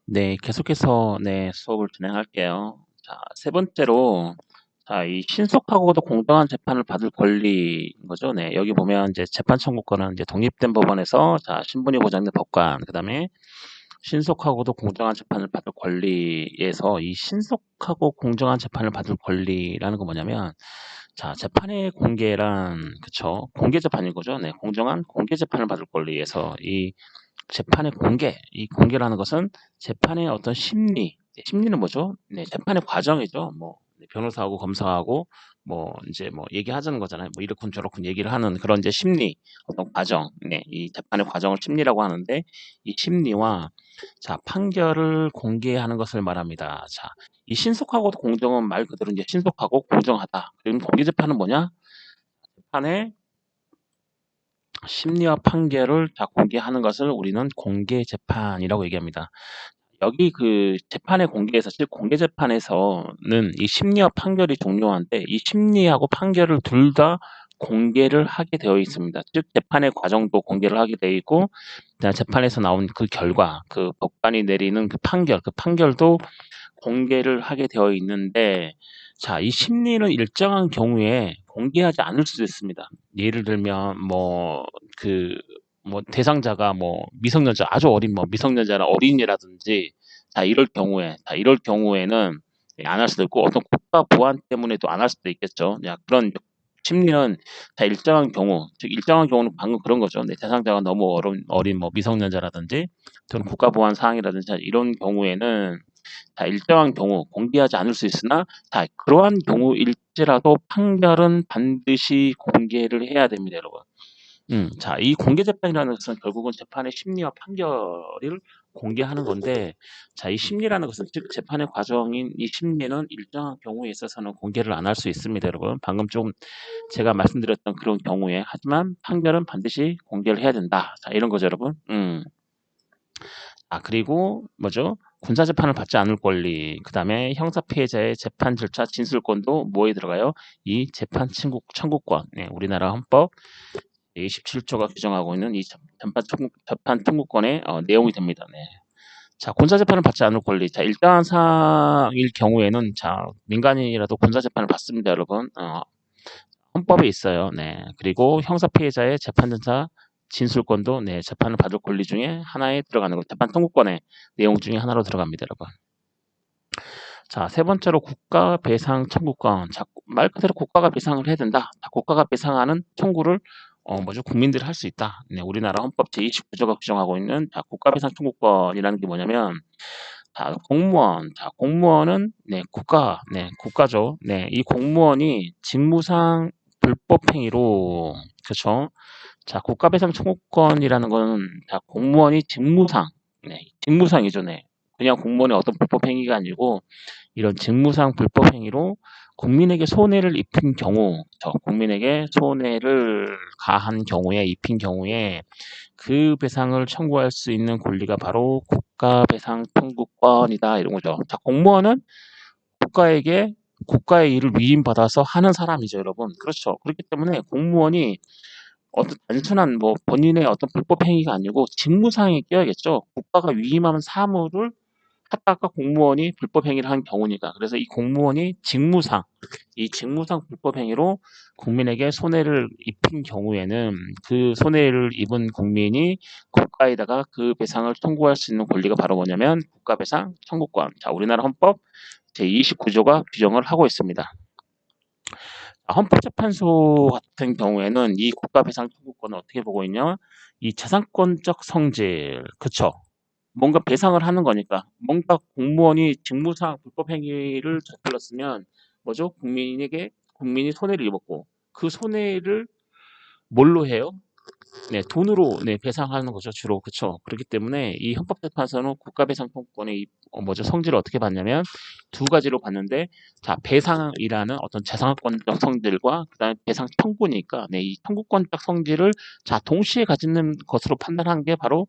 네, 계속해서 수업을 진행할게요. 자, 세 번째로 이 신속하고도 공정한 재판을 받을 권리인 거죠. 네, 여기 보면 이제 재판 청구권은 이제 독립된 법원에서 신분이 보장된 법관, 그다음에 신속하고도 공정한 재판을 받을 권리에서 이 신속하고 공정한 재판을 받을 권리라는 건 뭐냐면 재판의 공개란 그쵸? 공개 재판인 거죠. 네, 공정한 공개 재판을 받을 권리에서 이 재판의 공개, 이 공개라는 것은 재판의 어떤 심리는 뭐죠? 네, 재판의 과정이죠. 뭐 변호사하고 검사하고 뭐 이제 뭐 얘기하자는 거잖아요. 뭐 이렇군 저렇군 얘기를 하는 그런 이제 심리, 어떤 과정, 이 재판의 과정을 심리라고 하는데 이 심리와 판결을 공개하는 것을 말합니다. 이 신속하고도 공정은 말 그대로 이제 신속하고 공정하다. 그럼 공개 재판은 뭐냐? 재판의 심리와 판결을 공개하는 것을 우리는 공개 재판이라고 얘기합니다. 여기 그 재판의 공개에서 즉 공개 재판에서는 이 심리와 판결이 중요한데 이 심리하고 판결을 둘 다 공개를 하게 되어 있습니다. 즉 재판의 과정도 공개를 하게 되어 있고 재판에서 나온 그 결과, 그 법관이 내리는 그 판결도 공개를 하게 되어 있는데 이 심리는 일정한 경우에 공개하지 않을 수도 있습니다. 예를 들면 대상자가 미성년자 아주 어린 미성년자나 어린이라든지 이럴 경우에는 안 할 수도 있고 어떤 국가 보안 때문에도 안 할 수도 있겠죠. 그런 심리는 일정한 경우, 즉 일정한 경우는 방금 그런 거죠. 대상자가 너무 어린 미성년자라든지 또는 국가 보안 사항이라든지 이런 경우에는 일정한 경우 공개하지 않을 수 있으나 그러한 경우일지라도 판결은 반드시 공개를 해야 됩니다, 여러분. 이 공개 재판이라는 것은 결국은 재판의 심리와 판결을 공개하는 건데, 이 심리라는 것은 즉 재판의 과정인 이 심리는 일정한 경우에 있어서는 공개를 안 할 수 있습니다, 여러분. 방금 좀 제가 말씀드렸던 그런 경우에 하지만 판결은 반드시 공개를 해야 된다. 이런 거죠, 여러분. 그리고 뭐죠? 군사 재판을 받지 않을 권리, 그다음에 형사 피해자의 재판 절차 진술권도 뭐에 들어가요? 이 재판 청구권. 네, 우리나라 헌법 27조가 규정하고 있는 이 재판 청구권의 내용이 됩니다. 네. 군사 재판을 받지 않을 권리. 일정한 사항일 경우에는 민간인이라도 군사 재판을 받습니다, 여러분. 헌법에 있어요. 네. 그리고 형사 피해자의 재판 절차 진술권도 재판을 받을 권리 중에 하나에 들어가는 거, 재판 청구권의 내용 중에 하나로 들어갑니다, 여러분. 세 번째로 국가 배상 청구권. 말 그대로 국가가 배상을 해야 된다. 국가가 배상하는 청구를 국민들이 할 수 있다. 네, 우리나라 헌법 제29조가 규정하고 있는 국가 배상 청구권이라는 게 뭐냐면 공무원은 국가죠. 네, 이 공무원이 직무상 불법 행위로 그렇죠. 국가 배상 청구권이라는 건 공무원이 직무상이죠. 네. 그냥 공무원의 어떤 불법 행위가 아니고 이런 직무상 불법 행위로 국민에게 손해를 입힌 경우, 국민에게 손해를 가한 경우에 입힌 경우에 그 배상을 청구할 수 있는 권리가 바로 국가배상 청구권이다 이런 거죠. 공무원은 국가의 일을 위임받아서 하는 사람이죠, 여러분. 그렇죠. 그렇기 때문에 공무원이 어떤 단순한 본인의 어떤 불법 행위가 아니고 직무상에 껴야겠죠. 국가가 위임하는 사무를 하다가 공무원이 불법 행위를 한 경우니까. 그래서 이 공무원이 직무상 불법 행위로 국민에게 손해를 입힌 경우에는 그 손해를 입은 국민이 국가에다가 그 배상을 청구할 수 있는 권리가 바로 뭐냐면 국가배상 청구권. 우리나라 헌법 제29조가 규정을 하고 있습니다. 헌법재판소 같은 경우에는 이 국가배상 청구권을 어떻게 보고 있냐? 이 재산권적 성질, 그쵸? 뭔가 배상을 하는 거니까 뭔가 공무원이 직무상 불법 행위를 저질렀으면 뭐죠? 국민이 손해를 입었고 그 손해를 뭘로 해요? 네, 돈으로 배상하는 거죠, 주로. 그쵸? 그렇기 때문에 이 헌법재판소는 국가배상 청구권의 성질을 어떻게 봤냐면 두 가지로 봤는데 배상이라는 어떤 재산권적 성질과 그다음에 배상 청구니까 이 청구권적 성질을 동시에 가지는 것으로 판단한 게 바로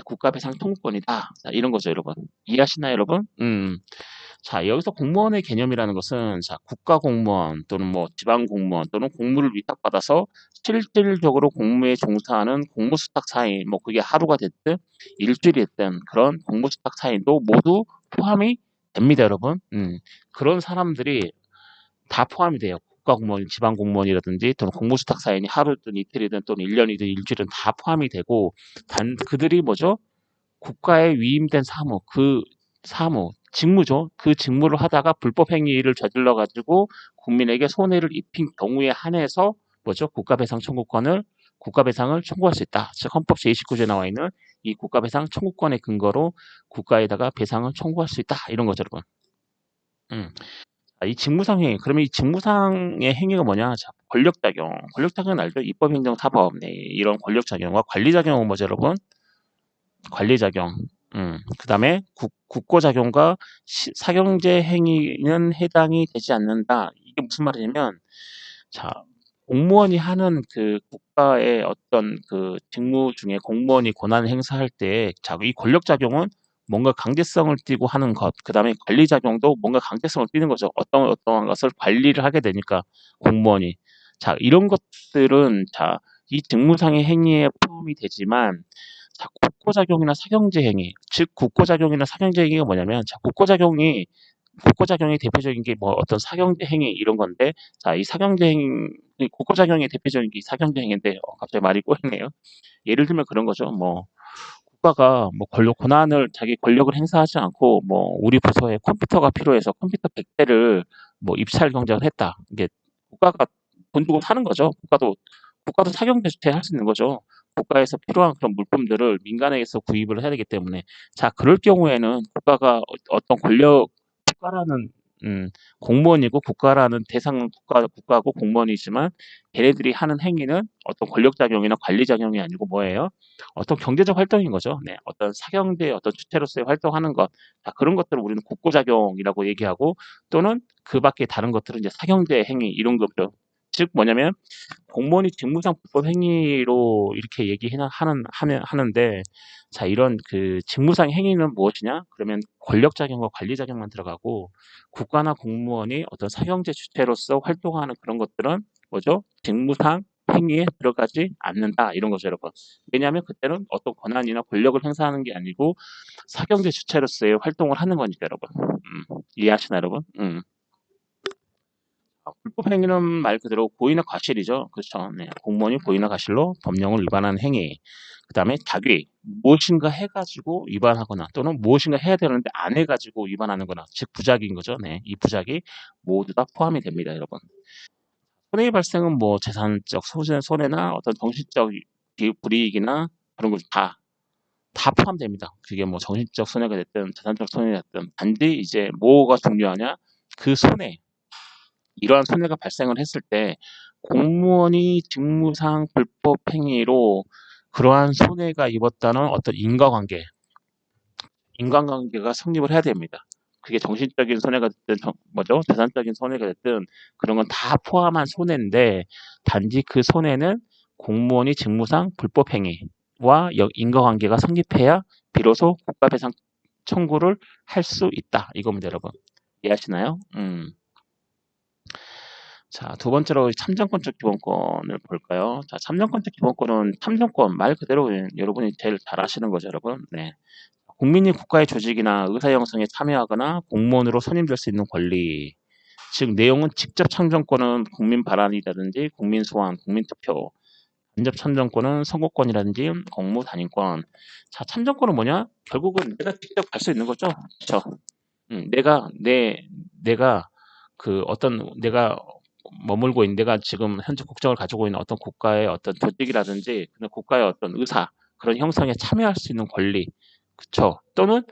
국가배상 청구권이다. 이런 거죠, 여러분. 이해하시나요, 여러분? 자, 여기서 공무원의 개념이라는 것은 자, 국가 공무원 또는 뭐 지방 공무원 또는 공무를 위탁받아서 실질적으로 공무에 종사하는 공무수탁 사인, 뭐 그게 하루가 됐든 일주일이 됐든 그런 공무수탁 사인도 모두 포함이 됩니다, 여러분. 그런 사람들이 다 포함이 돼요. 국가 공무원, 지방 공무원이라든지 또는 공무수탁 사인이 하루든 이틀이든 또는 1년이든 일주일은 다 포함이 되고 그들이 뭐죠? 국가에 위임된 사무, 그 사무, 직무죠. 그 직무를 하다가 불법 행위를 저질러 가지고 국민에게 손해를 입힌 경우에 한해서 뭐죠? 국가배상을 청구할 수 있다. 즉 헌법 제29조에 나와 있는 이 국가배상 청구권의 근거로 국가에다가 배상을 청구할 수 있다. 이런 거죠, 여러분. 음. 이 직무상 행위. 그러면 이 직무상의 행위가 뭐냐? 자, 권력작용. 권력작용은 알죠? 입법행정사법. 네, 이런 권력작용과 관리작용은 뭐죠, 여러분? 관리작용. 그다음에 국고작용과 사경제 행위는 해당이 되지 않는다. 이게 무슨 말이냐면, 자, 공무원이 하는 그 국가의 어떤 그 직무 중에 공무원이 권한을 행사할 때, 자, 이 권력작용은 뭔가 강제성을 띠고 하는 것, 그 다음에 관리작용도 뭔가 강제성을 띠는 거죠. 어떠한 것을 관리를 하게 되니까 공무원이. 자, 이런 것들은, 자, 이 직무상의 행위에 포함이 되지만, 자, 국고작용이나 사경제 행위, 즉 국고작용이나 사경제 행위가 뭐냐면, 자, 국고작용의 대표적인 게 뭐 어떤 사경제 행위 이런 건데, 자, 이 사경제 행위, 국고작용의 대표적인 게 이 사경제 행위인데, 갑자기 말이 꼬이네요. 예를 들면 그런 거죠. 뭐 국가가 뭐 자기 권력을 행사하지 않고 뭐 우리 부서에 컴퓨터가 필요해서 컴퓨터 100대를 뭐 입찰 경쟁을 했다. 이게 국가가 돈 주고 사는 거죠. 국가도 사경 대주택 할 수 있는 거죠. 국가에서 필요한 그런 물품들을 민간에게서 구입을 해야 되기 때문에 자 그럴 경우에는 어떤 국가라는 공무원이고 국가라는 대상은 국가고 공무원이지만 걔네들이 하는 행위는 어떤 권력작용이나 관리작용이 아니고 뭐예요? 어떤 경제적 활동인 거죠. 네, 어떤 사경제의 어떤 주체로서의 활동하는 것, 자, 그런 것들을 우리는 국고작용이라고 얘기하고 또는 그 밖에 다른 것들은 이제 사경제 행위 이런 거죠. 즉 뭐냐면 공무원이 직무상 불법 행위로 이렇게 하는데 자 이런 그 직무상 행위는 무엇이냐? 그러면 권력작용과 관리작용만 들어가고 국가나 공무원이 어떤 사경제 주체로서 활동하는 그런 것들은 뭐죠? 직무상 행위에 들어가지 않는다 이런 거죠, 여러분. 왜냐하면 그때는 어떤 권한이나 권력을 행사하는 게 아니고 사경제 주체로서의 활동을 하는 거니까, 여러분. 이해하시나요, 여러분? 불법 행위는 말 그대로 고의나 과실이죠. 그렇죠. 네. 공무원이 고의나 과실로 법령을 위반한 행위. 그다음에 자기 무엇인가 해가지고 위반하거나 또는 무엇인가 해야 되는데 안 해가지고 위반하는 거나 즉 부작위인 거죠. 네. 이 부작위 모두 다 포함이 됩니다, 여러분. 손해의 발생은 뭐 재산적 손해나 어떤 정신적 불이익이나 그런 걸 다 포함됩니다. 그게 뭐 정신적 손해가 됐든 재산적 손해가 됐든 단지 이제 뭐가 중요하냐 그 손해 이러한 손해가 발생을 했을 때 공무원이 직무상 불법 행위로 그러한 손해가 입었다는 어떤 인과관계가 성립을 해야 됩니다. 그게 정신적인 손해가 됐든 뭐죠? 재산적인 손해가 됐든 그런 건 다 포함한 손해인데 단지 그 손해는 공무원이 직무상 불법 행위와 인과관계가 성립해야 비로소 국가배상 청구를 할 수 있다. 이겁니다, 여러분. 이해하시나요? 자, 두 번째로 참정권적 기본권을 볼까요? 자, 참정권적 기본권은 참정권 말 그대로 여러분이 제일 잘 아시는 거죠, 여러분. 네. 국민이 국가의 조직이나 의사 형성에 참여하거나 공무원으로 선임될 수 있는 권리. 즉 내용은 직접 참정권은 국민 발안이라든지 국민 소환, 국민 투표. 간접 참정권은 선거권이라든지 공무 단위권. 자, 참정권은 뭐냐? 결국은 내가 직접 갈 수 있는 거죠. 그렇죠? 내가 내가 머물고 있는 내가 지금 현재 국적을 가지고 있는 어떤 국가의 어떤 조직이라든지 그런 국가의 어떤 의사 그런 형성에 참여할 수 있는 권리, 그쵸? 또는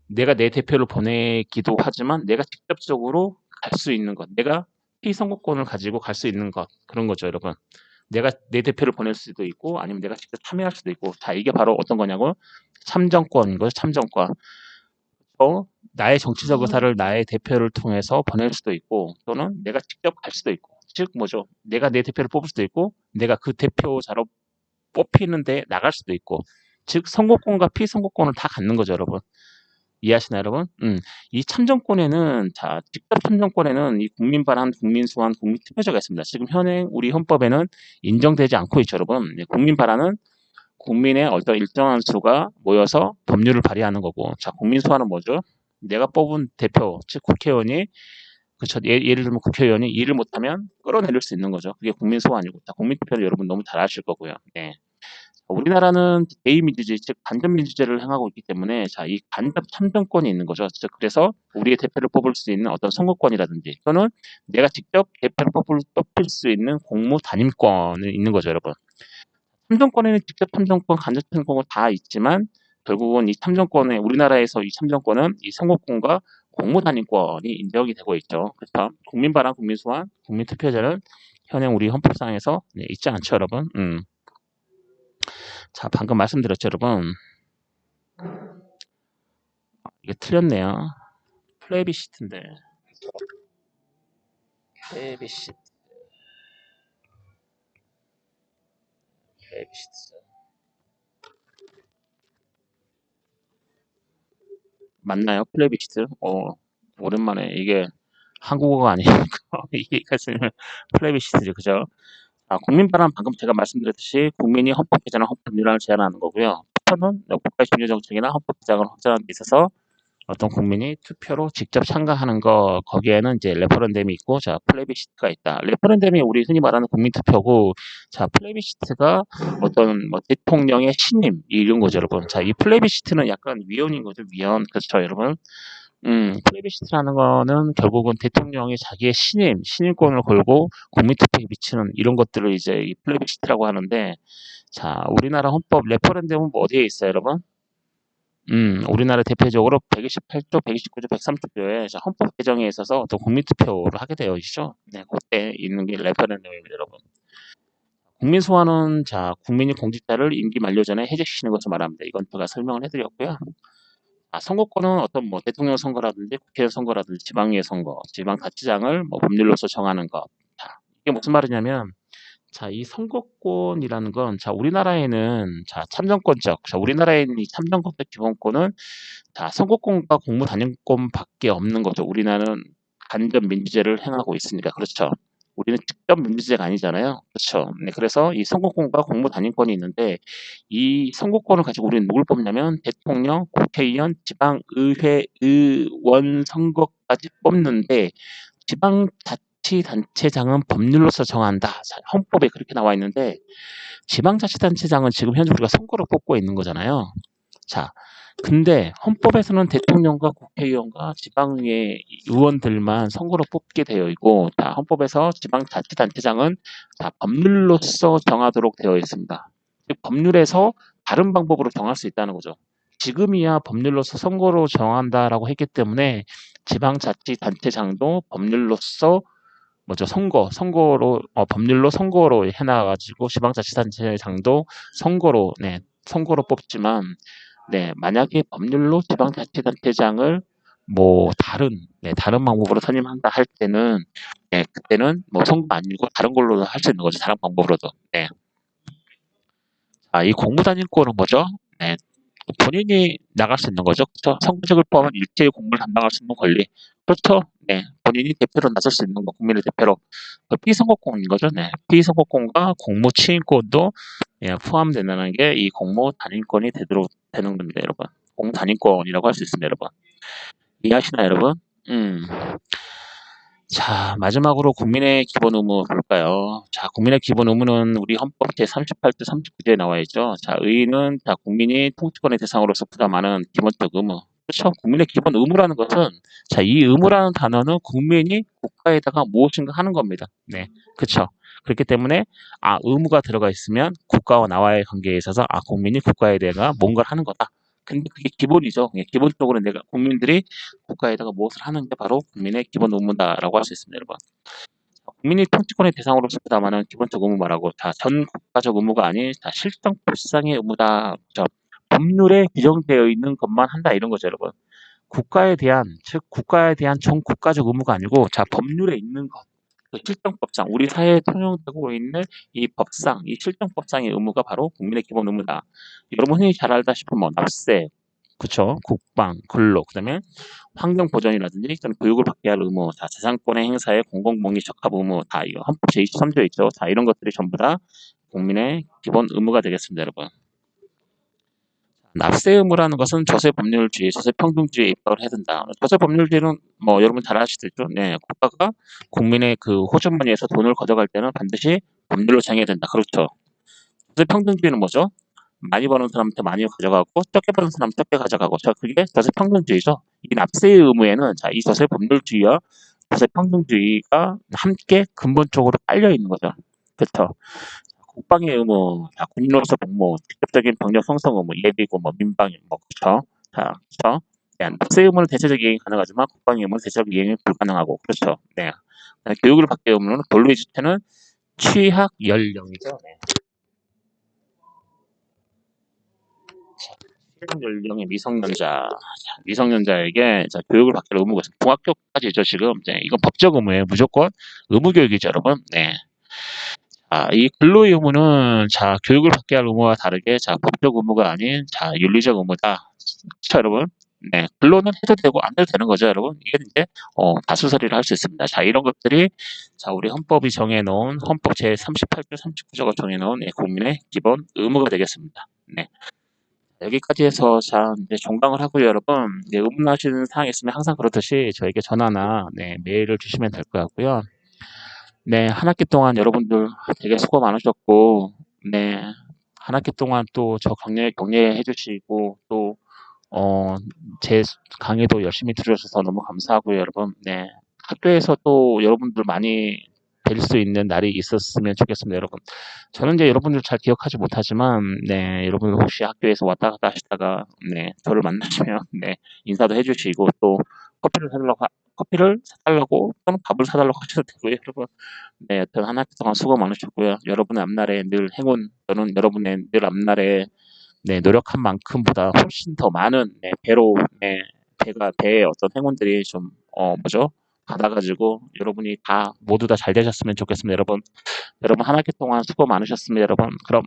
내가 내 대표를 보내기도 하지만 내가 직접적으로 갈 수 있는 것, 내가 피선거권을 가지고 갈 수 있는 것 그런 거죠, 여러분. 내가 내 대표를 보낼 수도 있고 아니면 내가 직접 참여할 수도 있고 자 이게 바로 어떤 거냐고 참정권인 거죠, 참정권. 나의 정치적 의사를 나의 대표를 통해서 보낼 수도 있고 또는 내가 직접 갈 수도 있고 즉 뭐죠? 내가 내 대표를 뽑을 수도 있고 내가 그 대표자로 뽑히는데 나갈 수도 있고 즉 선거권과 피선거권을 다 갖는 거죠, 여러분. 이해하시나요, 여러분? 이 참정권에는 직접 참정권에는 이 국민 발안, 국민 소환, 국민 투표제가 있습니다. 지금 현행 우리 헌법에는 인정되지 않고 있죠, 여러분. 국민 발안은 국민의 어떤 일정한 수가 모여서 법률을 발의하는 거고, 국민 소환은 뭐죠? 내가 뽑은 대표, 즉 국회의원이 그쵸. 예를 들면 국회의원이 일을 못하면 끌어내릴 수 있는 거죠. 그게 국민 소환이고, 국민 투표는 여러분 너무 잘 아실 거고요. 네. 우리나라는 제2민주주의, 즉 간접민주제를 행하고 있기 때문에 이 간접 참정권이 있는 거죠. 즉 그래서 우리의 대표를 뽑을 수 있는 어떤 선거권이라든지 또는 내가 직접 대표를 뽑을 수 있는 공무 단임권이 있는 거죠, 여러분. 참정권에는 직접 참정권, 간접 참정권 다 있지만 결국은 이 참정권에 우리나라에서 이 참정권은 이 선거권과 공무 단임권이 인정이 되고 있죠. 그래서 국민 발안, 국민 소환, 국민 투표제는 현행 우리 헌법상에서 있지 않죠, 여러분. 방금 말씀드렸죠, 여러분. 이게 틀렸네요. 플레비시트인데. 플레비시트. 플레비시트. 맞나요? 플레비시트? 오랜만에 이게 한국어가 아니니까 이게 있으면 플레비시트죠, 그죠? 국민발언 방금 제가 말씀드렸듯이 국민이 헌법 개정이나 헌법 윤활을 제안하는 거고요. 투표는 국가의 중요 정책이나 헌법 개정을 확정하는 데 있어서 어떤 국민이 투표로 직접 참가하는 거 거기에는 이제 레퍼런덤이 있고 플레비시트가 있다. 레퍼런덤이 우리 흔히 말하는 국민투표고 플레비시트가 어떤 대통령의 신임 이런 거죠, 여러분. 이 플레비시트는 약간 위헌인 거죠, 위헌. 그렇죠, 여러분. 플레비시트라는 거는 결국은 대통령이 자기의 신임권을 걸고 국민투표에 미치는 이런 것들을 이제 이 플레비시트라고 하는데, 우리나라 헌법 레퍼런덤은 뭐 어디에 있어요, 여러분? 우리나라 대표적으로 128조, 129조, 130조에 헌법 개정에 있어서 어떤 국민투표를 하게 되어 있죠. 네, 그때 있는 게 레퍼런덤입니다, 여러분. 국민 소환은 국민이 공직자를 임기 만료 전에 해제시키는 것을 말합니다. 이건 제가 설명을 해드렸고요. 선거권은 어떤 대통령 선거라든지 국회의원 선거라든지 지방의회 선거, 지방자치장을 법률로서 정하는 것. 이게 무슨 말이냐면 이 선거권이라는 건 우리나라에는 참정권적, 우리나라에 있는 이 참정권적 기본권은 선거권과 공무 단임권밖에 없는 거죠. 우리나라는 간접 민주제를 행하고 있으니까. 그렇죠. 우리는 직접 민주제가 아니잖아요. 그렇죠. 네, 그래서 이 선거권과 공무 단임권이 있는데 이 선거권을 가지고 우리는 누굴 뽑냐면 대통령, 국회의원, 지방의회, 의원 선거까지 뽑는데 지방자치단체장은 법률로서 정한다. 헌법에 그렇게 나와 있는데 지방자치단체장은 지금 현재 우리가 선거로 뽑고 있는 거잖아요. 근데 헌법에서는 대통령과 국회의원과 지방의회 의원들만 선거로 뽑게 되어 있고, 헌법에서 지방자치단체장은 법률로서 정하도록 되어 있습니다. 즉 법률에서 다른 방법으로 정할 수 있다는 거죠. 지금이야 법률로서 선거로 정한다라고 했기 때문에 지방자치단체장도 법률로서 선거로 법률로 선거로 해놔가지고 지방자치단체장도 선거로 뽑지만 만약에 법률로 지방자치단체장을 다른 방법으로 선임한다 할 때는 그때는 선거 아니고 다른 걸로도 할 수 있는 거죠. 다른 방법으로도. 이 공무단임권은 뭐죠? 본인이 나갈 수 있는 거죠. 그렇죠? 선거직을 포함한 일체의 공무를 담당할 수 있는 권리. 그렇죠? 본인이 대표로 나설 수 있는 거, 국민의 대표로. 피선거권인 거죠. 피선거권과 공무 취임권도 포함된다는 게 이 공무 단임권이 되는 겁니다, 여러분. 공무 단임권이라고 할 수 있습니다, 여러분. 이해하시나요, 여러분? 마지막으로 국민의 기본 의무 볼까요? 국민의 기본 의무는 우리 헌법 제38조 39조에 나와 있죠. 의의는 국민이 통치권의 대상으로서 부담하는 기본적 의무. 그렇죠. 국민의 기본 의무라는 것은 이 의무라는 단어는 국민이 국가에다가 무엇인가 하는 겁니다. 네, 그렇죠. 그렇기 때문에 의무가 들어가 있으면 국가와 나와의 관계에 있어서 국민이 국가에 대해서 뭔가를 하는 거다. 근데 그게 기본이죠. 기본적으로 국민들이 국가에다가 무엇을 하는 게 바로 국민의 기본 의무다라고 할 수 있습니다, 여러분. 국민이 통치권의 대상으로서 부담하는 기본적 의무 말하고 전 국가적 의무가 아닌 실정법상의 의무다. 법률에 규정되어 있는 것만 한다 이런 거죠, 여러분. 국가에 대한 전 국가적 의무가 아니고 법률에 있는 것. 실정법상 우리 사회에 통용되고 있는 이 법상, 이 실정법상의 의무가 바로 국민의 기본 의무다. 여러분 흔히 잘 알다시피 납세, 그쵸. 국방, 근로, 그다음에 환경 보전이라든지 또는 교육을 받게 할 의무, 자, 재산권의 행사에 공공복리 적합 의무, 다 이거 헌법 제23조에 있죠. 자, 이런 것들이 전부 다 국민의 기본 의무가 되겠습니다, 여러분. 납세 의무라는 것은 조세법률주의, 조세평등주의에 입각을 해야 된다. 조세법률주의는 뭐 여러분 잘 아시겠죠? 네, 국가가 국민의 그 호주머니에서 돈을 가져갈 때는 반드시 법률로 정해야 된다. 그렇죠. 조세평등주의는 뭐죠? 많이 버는 사람한테 많이 가져가고 적게 버는 사람 적게 가져가고 자 그게 조세평등주의죠. 이 납세의 의무에는 자 이 조세법률주의와 조세평등주의가 함께 근본적으로 깔려 있는 거죠. 그렇죠. 국방의 의무, 자, 군인으로서 복무, 직접적인 병력 형성 의무, 예비고 뭐 민방위 뭐 그렇죠. 자, 그렇죠. 네, 납세 의무는 대체적 이행이 가능하지만 국방의 의무는 대체적 이행이 불가능하고 그렇죠. 네. 교육을 받게 의무는 본래의 주체는 취학 연령이죠. 네. 취학 연령의 미성년자, 자, 미성년자에게 자, 교육을 받게 할 의무가 있습니다. 중학교까지죠 지금. 네, 이건 법적 의무예요. 무조건 의무 교육이죠, 여러분. 네. 아, 이 근로 의무는 자 교육을 받게 할 의무와 다르게 자 법적 의무가 아닌 자 윤리적 의무다. 그렇죠, 여러분? 네, 근로는 해도 되고 안 해도 되는 거죠, 여러분. 이게 이제 다수설이를 할 수 있습니다. 자, 이런 것들이 자 우리 헌법이 정해놓은 헌법 제 38조, 39조가 정해놓은 국민의 기본 의무가 되겠습니다. 네, 여기까지 해서 자 이제 종강을 하고요, 여러분. 네, 의문하시는 사항 있으면 항상 그렇듯이 저에게 전화나 네, 메일을 주시면 될 것 같고요. 네, 한 학기 동안 여러분들 되게 수고 많으셨고, 네, 한 학기 동안 또 저 격려해 주시고, 또, 제 강의도 열심히 들어주셔서 너무 감사하고요, 여러분. 네, 학교에서 또 여러분들 많이 뵐 수 있는 날이 있었으면 좋겠습니다, 여러분. 저는 이제 여러분들 잘 기억하지 못하지만, 네, 여러분들 혹시 학교에서 왔다 갔다 하시다가, 네, 저를 만나시면, 네, 인사도 해주시고, 또 커피를 사달라고 또는 밥을 사달라고 하셔도 되고요, 여러분. 네, 여튼 한 학기 동안 수고 많으셨고요. 여러분의 앞날에 늘 행운 또는 여러분의 늘 앞날에 네, 노력한 만큼보다 훨씬 더 많은 네, 배로 네, 배의 어떤 행운들이 좀 뭐죠? 받아가지고 여러분이 다 모두 다 잘 되셨으면 좋겠습니다, 여러분. 여러분 한 학기 동안 수고 많으셨습니다, 여러분. 그럼